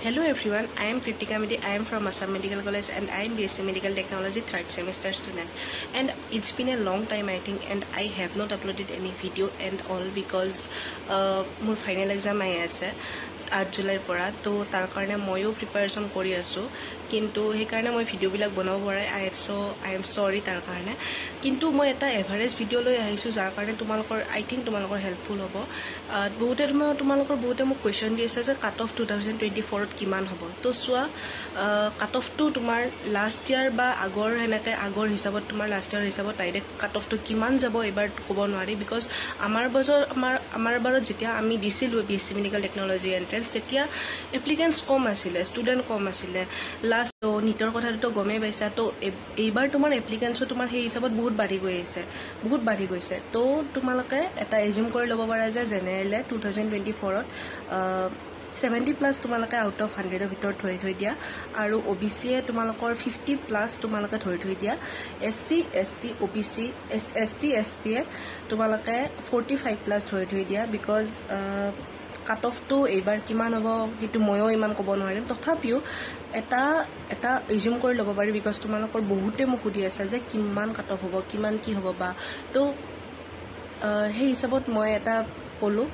Hello everyone, I am Kritika Medi. I am from Assam Medical College and I am BSc Medical Technology 3rd semester student. And it's been a long time I think, and I have not uploaded any video and all because my final exam I has 8 July pora to tar karone moyo preparation kori asu kintu he karone moi video bilak banabo parai I am sorry tar karone kintu moi eta average video loi ahisu jar karone tumalokor I think tumalokor helpful hobo bohuter tumalokor bohute mok question diase je cut off 2024 ত কিমান হ'ব তো সোয়া cut off to tumar last year ba agor henake agor hisabot tumar last year hisabot direct cut off to kiman jabo ebar kobo nwari because amar barot jetia ami disilu BSc Medical Technology তেতিয়া এপ্লিকেন্টস কম আছিল student কম আছিল last তো নিটৰ কথাটো গমে পাইছা তো এইবাৰ তোমাৰ এপ্লিকেন্টস তোমাৰ সেই হিচাপত বহুত বাঢ়ি গৈছে তো তোমালোকে এটা এজিউম কৰি ল'ব পাৰা যে জেনেৰেলে 2024 ত 70 প্লাস তোমালোকে আউট অফ 100 এৰ ভিতৰ ধৰি দিয়া আৰু OBC এ তোমালোকৰ 50 প্লাস তোমালোকে ধৰি দিয়া SC ST OBC ST SC এ তোমালোকে 45 প্লাস ধৰি দিয়া বিকজ কাট অফ টু এইবাৰ কিমান হ'ব হেতু ময়ো ইমান ক'ব নোৱাৰিম তথাপিও এটা এজিউম কৰি ল'ব পাৰি বিকজ তোমালোকৰ বহুতে মোক সুধি আছে যে কিমান কাট অফ হ'ব কিমান কি হ'ব বা তো সেই হিচাপত মই এটা কলো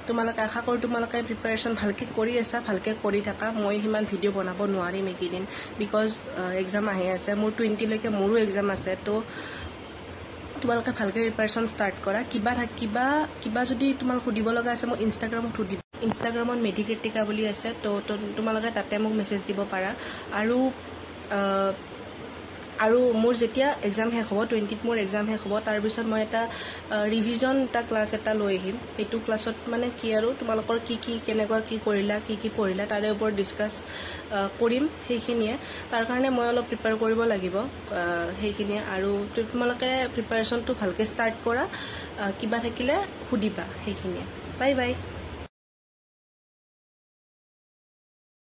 তোমালোকে আশা কৰো তোমালোকে প্ৰিপাৰেচন ভালকে কৰি আছা ভালকে কৰি থাকা মই হিমান ভিডিও বনাব নোৱাৰিম একিদিন বিকজ এক্সাম আহি আছে মোৰ 20 লৈকে মোৰো এক্সাম আছে তো তোমালোকে ভালকে প্ৰিপাৰেচন ষ্টাৰ্ট কৰা কিবা যদি তোমাক সুধিব লগা আছে মই ইনষ্টাগ্ৰামত সুধিব ইনষ্টাগ্ৰামত মেডিক্ৰিটিকা বুলি আছে তো তোমালোকে তাতে মোক মেছেজ দিব পাৰা আৰু মোৰ যেতিয়া এক্সাম শেষ হ'ব 20 মোৰ এক্সাম শেষ হ'ব তাৰ পিছত মই এটা ৰিভিজন এটা ক্লাছ এটা লৈ আহিম এইটো ক্লাছত মানে কি আৰু তোমালোকৰ কি কেনেকুৱা কি কৰিলা কি পঢ়িলা তাৰে ওপৰত ডিসকাস কৰিম সেইখিনিয়ে তাৰ কাৰণে মই অলপ প্ৰিপেয়াৰ কৰিব লাগিব সেইখিনিয়ে আৰু তোমালোকে প্ৰিপাৰেচনটো ভালকে ষ্টাৰ্ট কৰা কিবা থাকিলে সুধিবা সেইখিনিয়ে বাই বাই